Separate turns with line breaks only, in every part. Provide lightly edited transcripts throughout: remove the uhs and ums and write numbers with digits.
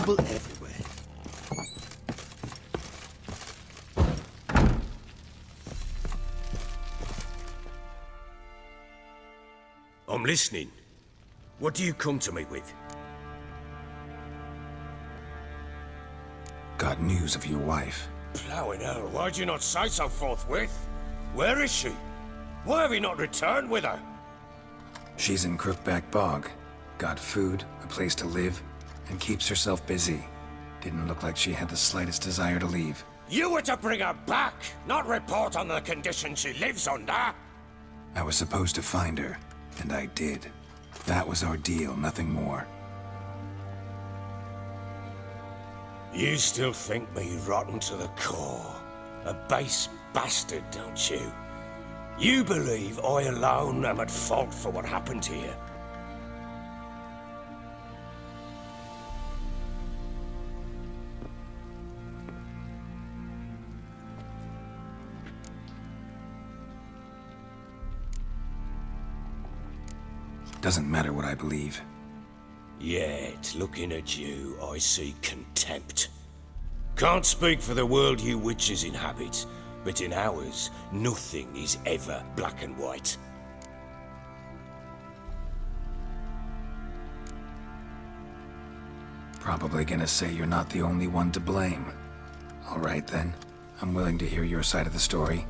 trouble everywhere.
I'm listening. What do you come to me with?
Got news of your wife.
Plowing hell, why'd you not say so forthwith? Where is she? Why have you not returned with her?
She's in Crookback Bog. Got food, a place to live, and keeps herself busy. Didn't look like she had the slightest desire to leave.
You were to bring her back, not report on the condition she lives under.
I was supposed to find her, and I did. That was our deal, nothing more.
You still think me rotten to the core. A base bastard, don't you? You believe I alone am at fault for what happened here.
Doesn't matter what I believe.
Yet, looking at you, I see contempt. Can't speak for the world you witches inhabit, but in ours, nothing is ever black and white.
Probably gonna say you're not the only one to blame. All right then, I'm willing to hear your side of the story.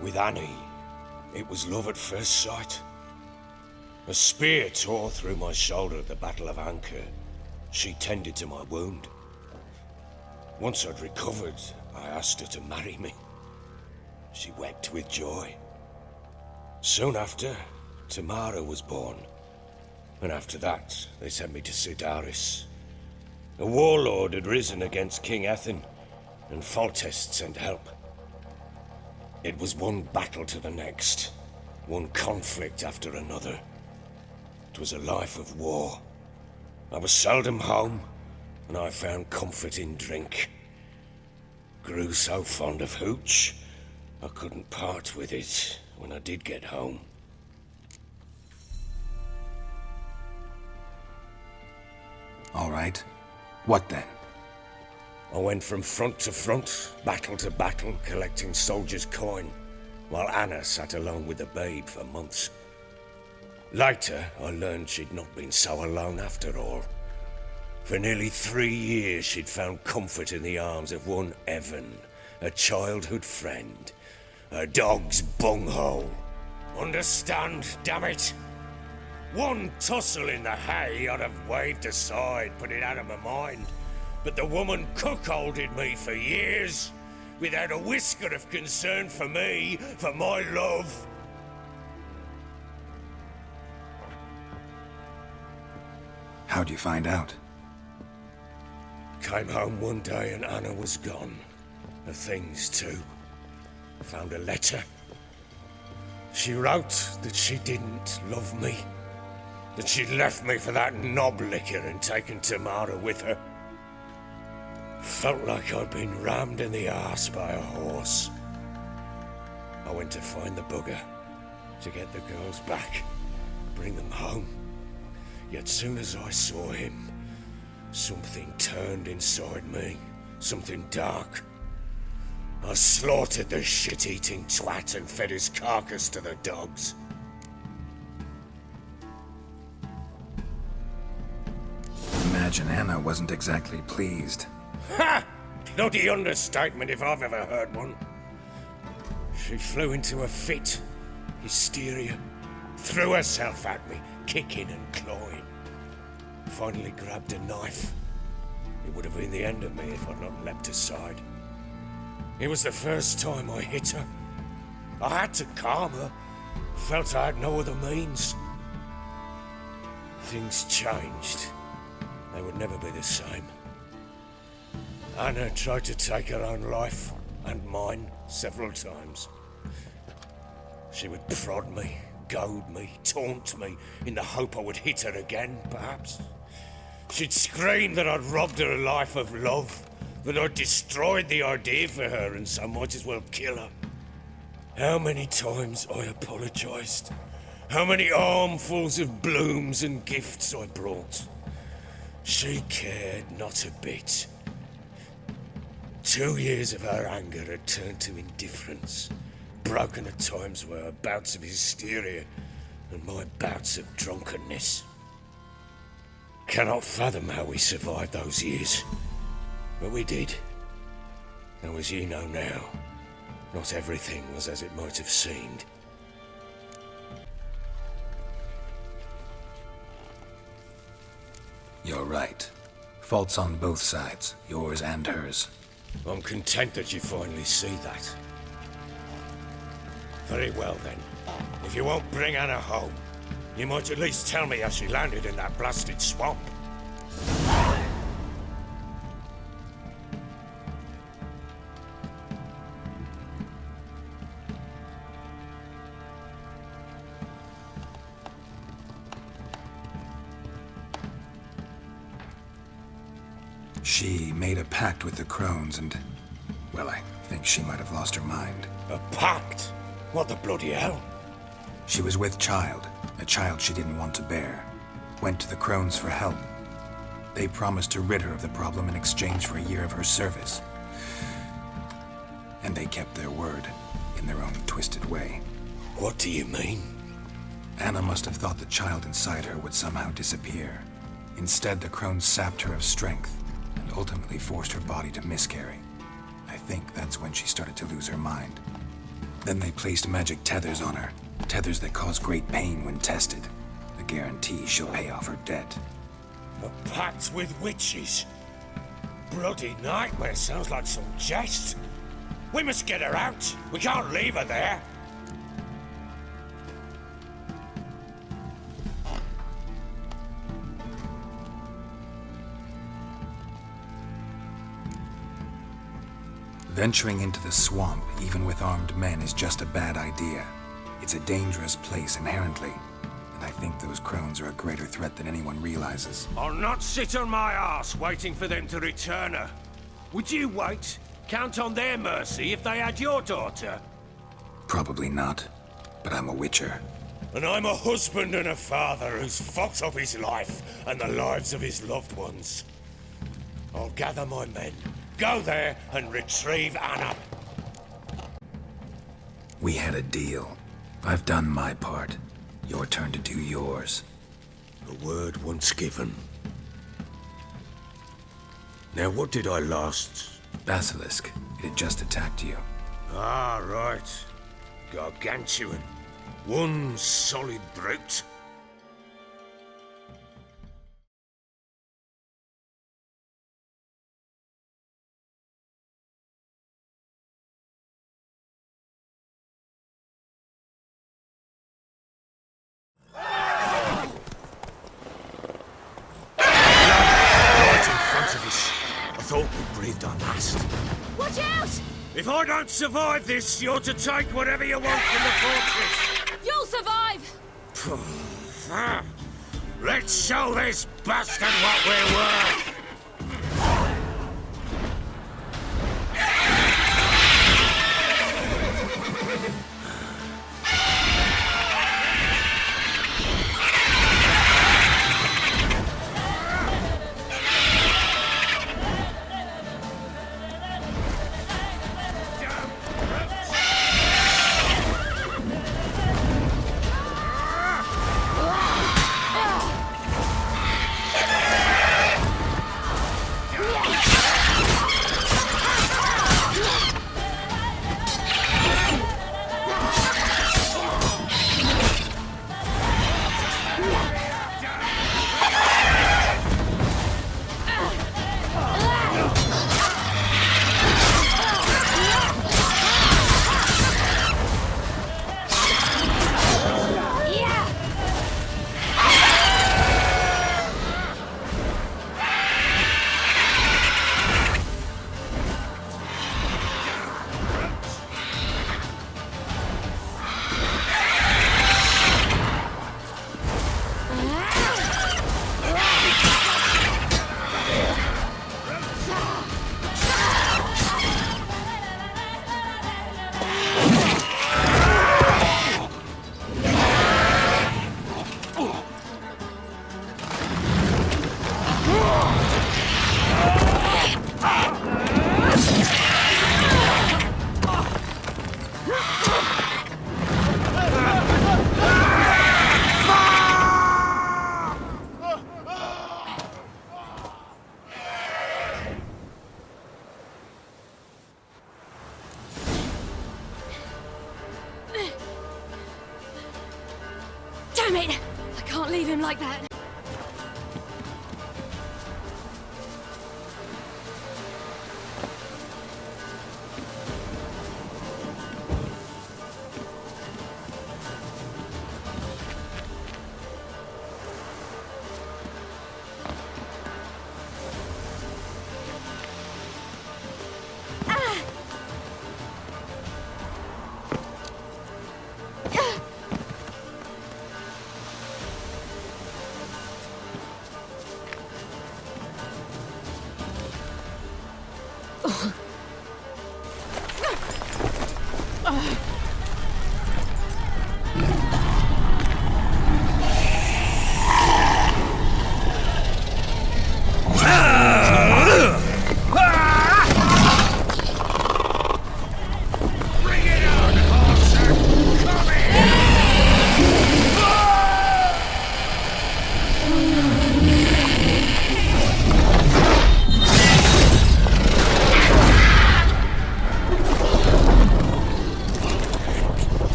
With Annie, it was love at first sight. A spear tore through my shoulder at the Battle of Anchor. She tended to my wound. Once I'd recovered, I asked her to marry me. She wept with joy. Soon after, Tamara was born. And after that, they sent me to Sidaris. A warlord had risen against King Ethan, and Foltest sent help. It was one battle to the next, one conflict after another. It was a life of war. I was seldom home, and I found comfort in drink. Grew so fond of hooch, I couldn't part with it when I did get home.
All right. What then?
I went from front to front, battle to battle, collecting soldiers' coin, while Anna sat alone with the babe for months. Later, I learned she'd not been so alone after all. For nearly 3 years, she'd found comfort in the arms of one Evan, a childhood friend, a dog's bunghole. Understand, damn it? One tussle in the hay I'd have waved aside, put it out of my mind. But the woman cuckolded me for years, without a whisker of concern for me, for my love.
How'd you find out?
Came home one day and Anna was gone. Her things too. Found a letter. She wrote that she didn't love me. That she'd left me for that knob licker and taken Tamara with her. Felt like I'd been rammed in the arse by a horse. I went to find the bugger, to get the girls back, bring them home. Yet soon as I saw him, something turned inside me, something dark. I slaughtered the shit-eating twat and fed his carcass to the dogs.
Imagine Anna wasn't exactly pleased.
Ha! Bloody understatement if I've ever heard one. She flew into a fit, hysteria, threw herself at me, kicking and clawing. Finally grabbed a knife. It would have been the end of me if I'd not leapt aside. It was the first time I hit her. I had to calm her. Felt I had no other means. Things changed. They would never be the same. Anna tried to take her own life, and mine, several times. She would prod me, goad me, taunt me, in the hope I would hit her again, perhaps. She'd scream that I'd robbed her life of love, that I destroyed the idea for her and so might as well kill her. How many times I apologized. How many armfuls of blooms and gifts I brought. She cared not a bit. 2 years of her anger had turned to indifference, broken at times by her bouts of hysteria and my bouts of drunkenness. Cannot fathom how we survived those years, but we did. Though as you know now, not everything was as it might have seemed.
You're right. Faults on both sides, yours and hers.
I'm content that you finally see that. Very well then. If you won't bring Anna home, you might at least tell me how she landed in that blasted swamp.
She made a pact with the crones and, well, I think she might have lost her mind.
A pact? What the bloody hell?
She was with child, a child she didn't want to bear. Went to the crones for help. They promised to rid her of the problem in exchange for a year of her service. And they kept their word, in their own twisted way.
What do you mean?
Anna must have thought the child inside her would somehow disappear. Instead, the crones sapped her of strength, and ultimately forced her body to miscarry. I think that's when she started to lose her mind. Then they placed magic tethers on her, tethers that cause great pain when tested. A guarantee she'll pay off her debt.
A pact with witches? Bloody nightmare, sounds like some jest. We must get her out. We can't leave her there.
Venturing into the swamp, even with armed men, is just a bad idea. It's a dangerous place inherently, and I think those crones are a greater threat than anyone realizes.
I'll not sit on my ass waiting for them to return her. Would you wait? Count on their mercy if they had your daughter?
Probably not, but I'm a witcher.
And I'm a husband and a father who's fucked up his life and the lives of his loved ones. I'll gather my men, go there and retrieve Anna.
We had a deal. I've done my part. Your turn to do yours.
A word once given. Now what did I last...
Basilisk. It had just attacked you.
Ah, right. Gargantuan. One solid brute. I thought we breathed our last.
Watch out!
If I don't survive this, you're to take whatever you want from the fortress.
You'll survive!
Let's show this bastard what we're worth.
Damn it! I can't leave him like that.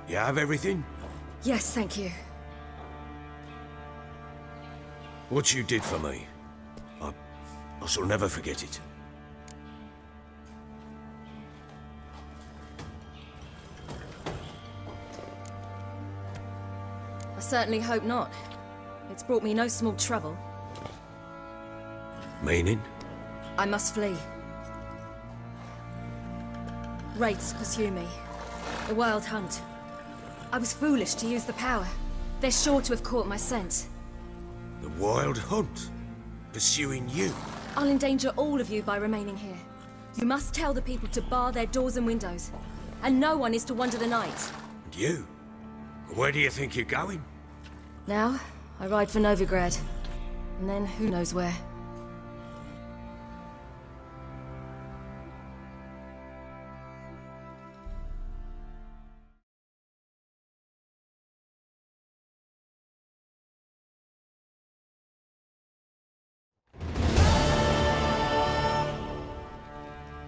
You have everything?
Yes, thank you.
What you did for me, I shall never forget it.
I certainly hope not. It's brought me no small trouble.
Meaning?
I must flee. Wraiths pursue me. A wild hunt. I was foolish to use the power. They're sure to have caught my scent.
The wild hunt? Pursuing you?
I'll endanger all of you by remaining here. You must tell the people to bar their doors and windows. And no one is to wander the night.
And you? Where do you think you're going?
Now, I ride for Novigrad. And then who knows where.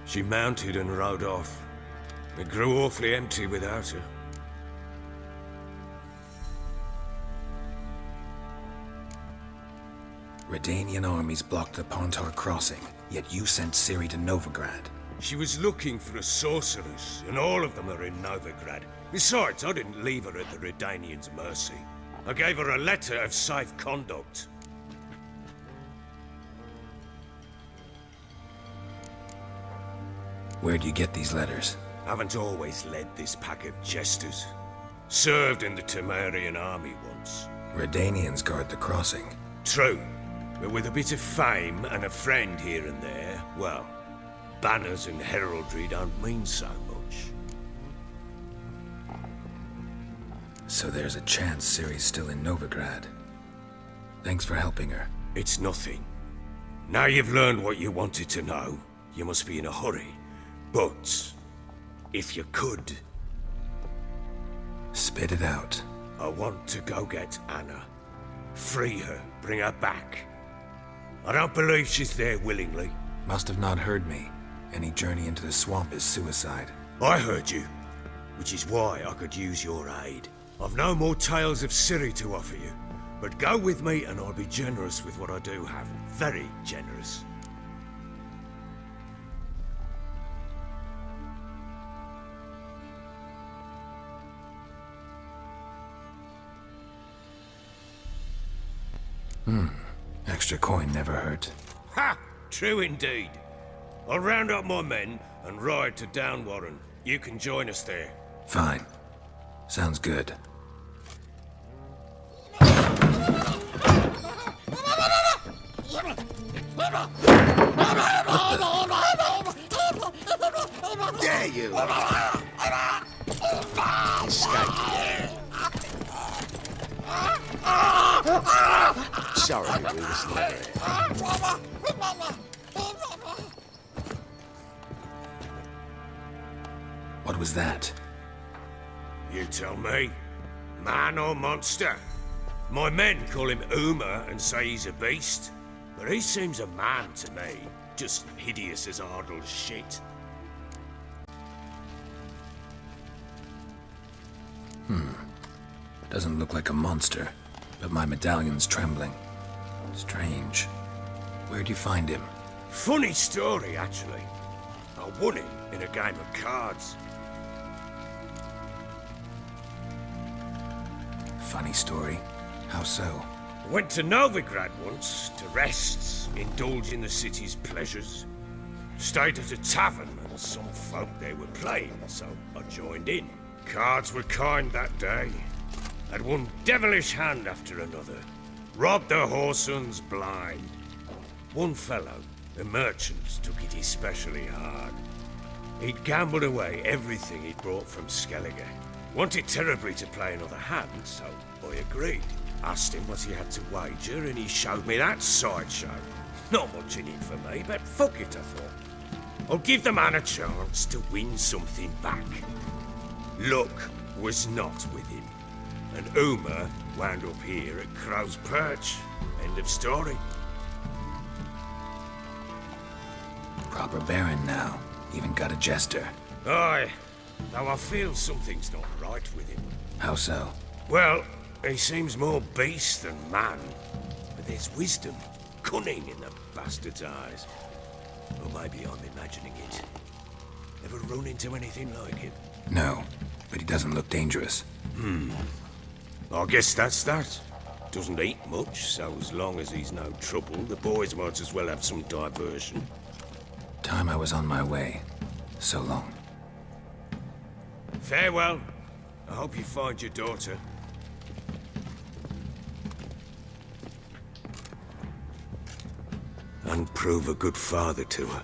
She mounted and rode off. It grew awfully empty without her.
Redanian armies blocked the Pontar crossing, yet you sent Ciri to Novigrad.
She was looking for a sorceress, and all of them are in Novigrad. Besides, I didn't leave her at the Redanians' mercy. I gave her a letter of safe conduct.
Where'd you get these letters?
Haven't always led this pack of jesters. Served in the Temerian army once.
Redanians guard the crossing.
True, but with a bit of fame and a friend here and there, well, banners and heraldry don't mean so much.
So there's a chance Ciri's still in Novigrad. Thanks for helping her.
It's nothing. Now you've learned what you wanted to know, you must be in a hurry. But, if you could...
Spit it out.
I want to go get Anna. Free her, bring her back. I don't believe she's there willingly.
Must have not heard me. Any journey into the swamp is suicide.
I heard you. which is why I could use your aid. I've no more tales of Ciri to offer you, but go with me and I'll be generous with what I do have. Very generous.
Extra coin never hurt.
Ha! True indeed. I'll round up my men and ride to Downwarren. You can join us there.
Fine. Sounds good.
Dare you! Escape. Sorry, we was never.
What was that?
You tell me. Man or monster? My men call him Uma and say he's a beast, but he seems a man to me. Just hideous as Ardle shit.
Doesn't look like a monster, but my medallion's trembling. Strange. Where'd you find him?
Funny story, actually. I won him in a game of cards.
Funny story. How so?
Went to Novigrad once to rest, indulge in the city's pleasures. Stayed at a tavern and some folk there were playing, so I joined in. Cards were kind that day. Had one devilish hand after another. Robbed the whoresons blind. One fellow, a merchant, took it especially hard. He'd gambled away everything he'd brought from Skellige. Wanted terribly to play another hand, so I agreed. Asked him what he had to wager, and he showed me that sideshow. Not much in it for me, but fuck it, I thought. I'll give the man a chance to win something back. Luck was not with him, and Uma wound up here at Crow's Perch. End of story.
Proper baron now. Even got a jester.
Aye, though I feel something's not right with him.
How so?
Well, he seems more beast than man, but there's wisdom, cunning in the bastard's eyes. Or maybe I'm imagining it. Ever run into anything like him?
No, but he doesn't look dangerous.
I guess that's that. Doesn't eat much, so as long as he's no trouble, the boys might as well have some diversion.
Time I was on my way. So long.
Farewell. I hope you find your daughter. And prove a good father to her.